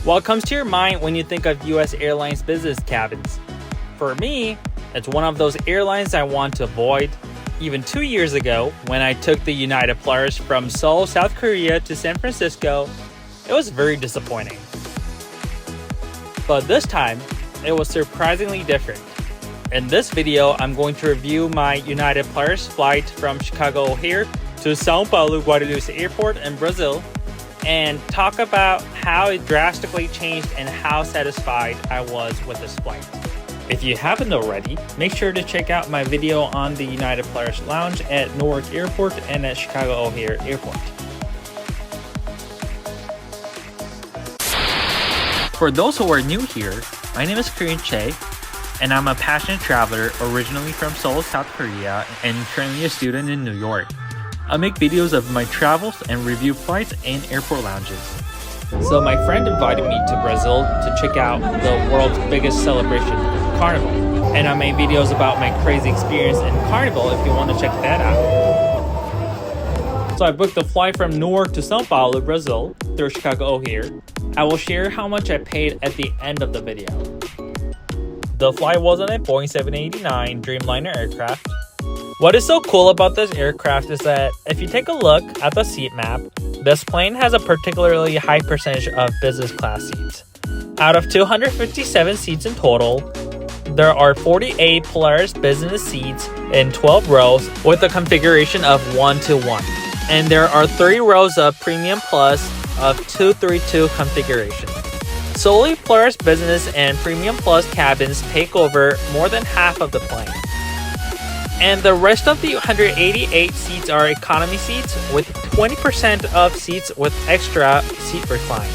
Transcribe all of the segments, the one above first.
What comes to your mind when you think of US Airlines business cabins? For me, it's one of those airlines I want to avoid. Even 2 years ago, when I took the United Polaris from Seoul, South Korea to San Francisco, it was very disappointing. But this time, it was surprisingly different. In this video, I'm going to review my United Polaris flight from Chicago O'Hare to São Paulo Guarulhos Airport in Brazil, and talk about how it drastically changed and how satisfied I was with this flight. If you haven't already, make sure to check out my video on the United Polaris Lounge at Newark Airport and at Chicago O'Hare Airport. For those who are new here, my name is Korean Che, and I'm a passionate traveler originally from Seoul, South Korea, and currently a student in New York. I make videos of my travels and review flights and airport lounges. So my friend invited me to Brazil to check out the world's biggest celebration, Carnival. And I made videos about my crazy experience in Carnival if you want to check that out. So I booked the flight from Newark to São Paulo, Brazil through Chicago O'Hare. I will share how much I paid at the end of the video. The flight was on a Boeing 789 Dreamliner aircraft. What is so cool about this aircraft is that if you take a look at the seat map, this plane has a particularly high percentage of business class seats. Out of 257 seats in total, there are 48 Polaris business seats in 12 rows with a configuration of 1-to-1. And there are 3 rows of Premium Plus of 2-3-2 configuration. Solely Polaris Business and Premium Plus cabins take over more than half of the plane. And the rest of the 188 seats are economy seats, with 20% of seats with extra seat recline.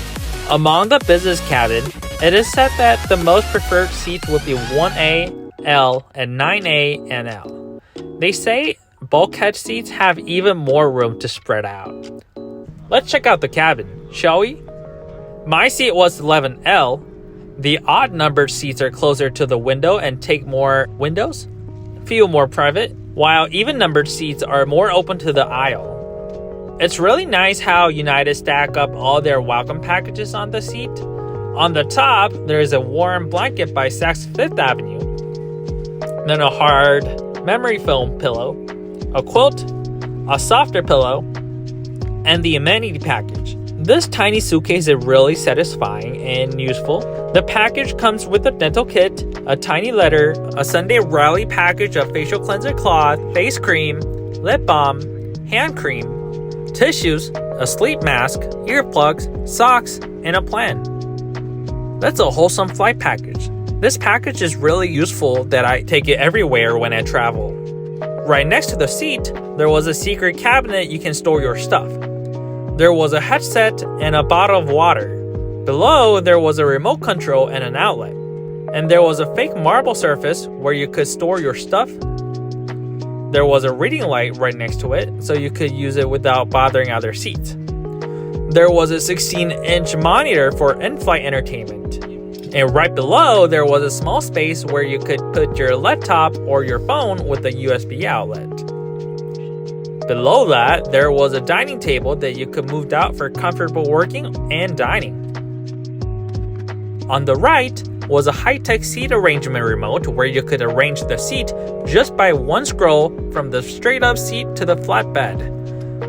Among the business cabin, it is said that the most preferred seats would be 1A, L, and 9A and L. They say bulkhead seats have even more room to spread out. Let's check out the cabin, shall we? My seat was 11L. The odd numbered seats are closer to the window and take more windows, feel more private, while even numbered seats are more open to the aisle. It's really nice how United stack up all their welcome packages on the seat. On the top, there is a warm blanket by Saks Fifth Avenue, then a hard memory foam pillow, a quilt, a softer pillow, and the amenity package. This tiny suitcase is really satisfying and useful. The package comes with a dental kit, a tiny letter, a Sunday Rally package of facial cleanser cloth, face cream, lip balm, hand cream, tissues, a sleep mask, earplugs, socks, and a plan. That's a wholesome flight package. This package is really useful that I take it everywhere when I travel. Right next to the seat, there was a secret cabinet you can store your stuff. There was a headset and a bottle of water. Below, there was a remote control and an outlet. And there was a fake marble surface where you could store your stuff. There was a reading light right next to it, so you could use it without bothering other seats. There was a 16-inch monitor for in-flight entertainment. And right below, there was a small space where you could put your laptop or your phone with a USB outlet. Below that, there was a dining table that you could move out for comfortable working and dining. On the right was a high-tech seat arrangement remote where you could arrange the seat just by one scroll from the straight-up seat to the flat bed.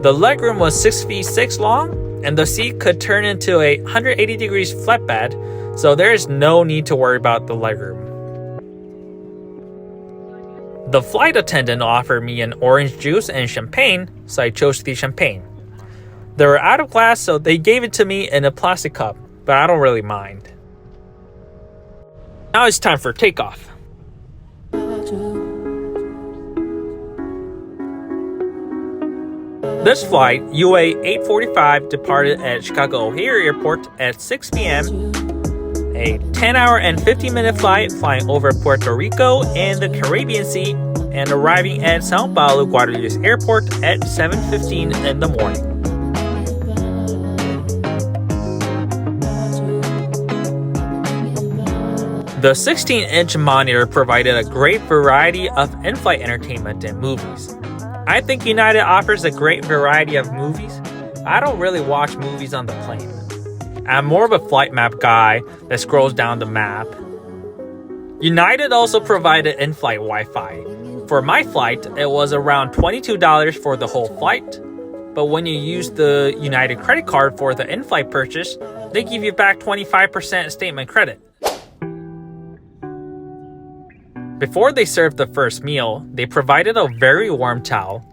The legroom was 6 feet 6 long, and the seat could turn into a 180 degrees flatbed, so there is no need to worry about the legroom. The flight attendant offered me an orange juice and champagne, so I chose the champagne. They were out of glass, so they gave it to me in a plastic cup, but I don't really mind. Now it's time for takeoff. This flight, UA 845, departed at Chicago O'Hare Airport at 6 p.m. A 10-hour and 15-minute flight flying over Puerto Rico and the Caribbean Sea, and arriving at São Paulo Guarulhos Airport at 7:15 in the morning. The 16-inch monitor provided a great variety of in-flight entertainment and movies. I think United offers a great variety of movies. I don't really watch movies on the plane. I'm more of a flight map guy that scrolls down the map. United also provided in-flight Wi-Fi. For my flight, it was around $22 for the whole flight. But when you use the United credit card for the in-flight purchase, they give you back 25% statement credit. Before they served the first meal, they provided a very warm towel.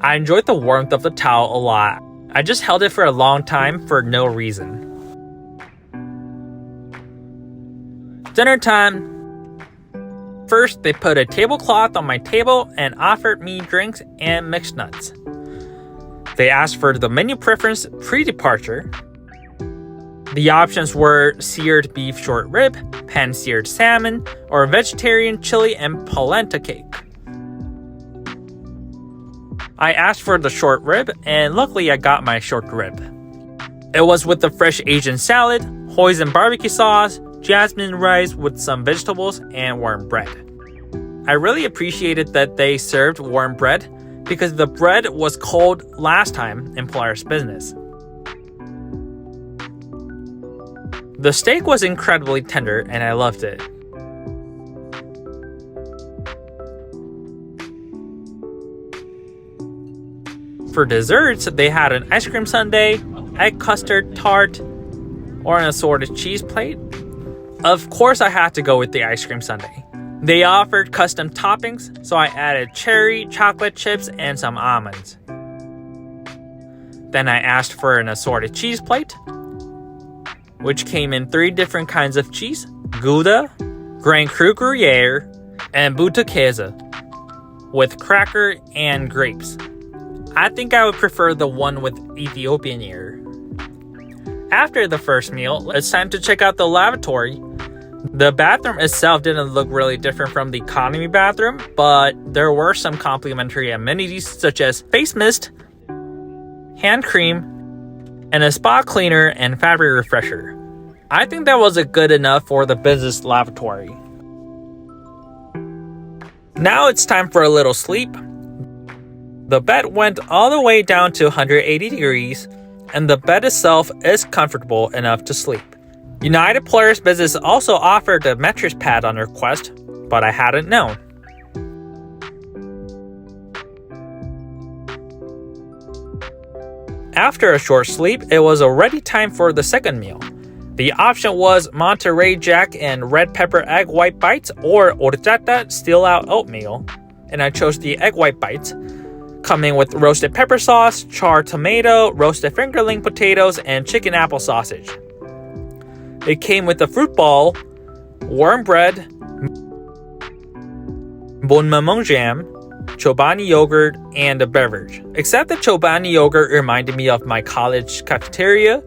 I enjoyed the warmth of the towel a lot. I just held it for a long time for no reason. Dinner time. First, they put a tablecloth on my table and offered me drinks and mixed nuts. They asked for the menu preference pre-departure. The options were seared beef short rib, pan-seared salmon, or vegetarian chili and polenta cake. I asked for the short rib, and luckily I got my short rib. It was with the fresh Asian salad, hoisin barbecue sauce, jasmine rice with some vegetables, and warm bread. I really appreciated that they served warm bread because the bread was cold last time in Polaris business. The steak was incredibly tender and I loved it. For desserts, they had an ice cream sundae, egg custard tart, or an assorted cheese plate. Of course, I had to go with the ice cream sundae. They offered custom toppings, so I added cherry, chocolate chips, and some almonds. Then I asked for an assorted cheese plate, which came in 3 different kinds of cheese: Gouda, Grand Cru Gruyere, and Boutonniere, with cracker and grapes. I think I would prefer the one with Ethiopian ear. After the first meal, it's time to check out the lavatory. The bathroom itself didn't look really different from the economy bathroom, but there were some complimentary amenities such as face mist, hand cream, and a spa cleaner and fabric refresher. I think that was good enough for the business lavatory. Now it's time for a little sleep. The bed went all the way down to 180 degrees, and the bed itself is comfortable enough to sleep. United Polaris Business also offered a mattress pad on request, but I hadn't known. After a short sleep, it was already time for the second meal. The option was Monterey Jack and red pepper egg white bites or horchata steel out oatmeal, and I chose the egg white bites, coming with roasted pepper sauce, charred tomato, roasted fingerling potatoes, and chicken apple sausage. It came with a fruit ball, warm bread, bon maman jam, Chobani yogurt, and a beverage. Except that Chobani yogurt reminded me of my college cafeteria.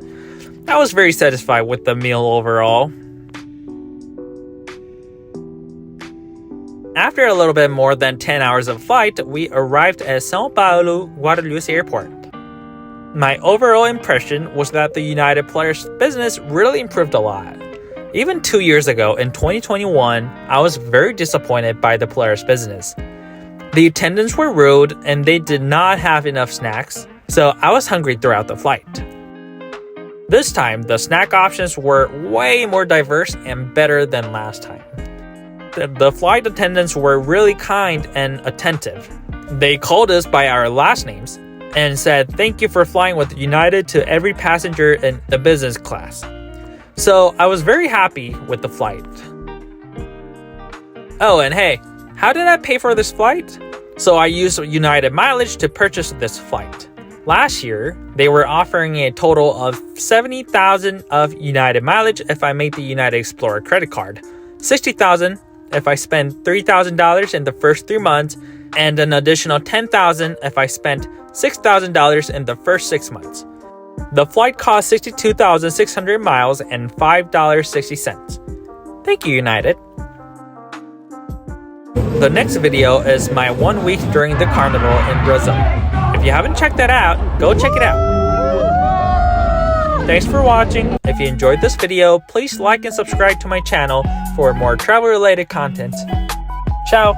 I was very satisfied with the meal overall. After a little bit more than 10 hours of flight, we arrived at São Paulo Guarulhos Airport. My overall impression was that the United Polaris business really improved a lot. Even 2 years ago, in 2021, I was very disappointed by the Polaris business. The attendants were rude and they did not have enough snacks, so I was hungry throughout the flight. This time, the snack options were way more diverse and better than last time. The flight attendants were really kind and attentive. They called us by our last names and said thank you for flying with United to every passenger in the business class. So I was very happy with the flight. Oh, and hey, how did I pay for this flight? So I used United mileage to purchase this flight. Last year, they were offering a total of $70,000 of United mileage if I made the United Explorer credit card, $60,000 if I spent $3,000 in the first 3 months, and an additional $10,000 if I spent $6,000 in the first 6 months. The flight cost 62,600 miles and $5.60. Thank you, United. The next video is my 1 week during the carnival in Brazil. If you haven't checked that out, go check it out. Thanks for watching. If you enjoyed this video, please like and subscribe to my channel for more travel related content. Ciao!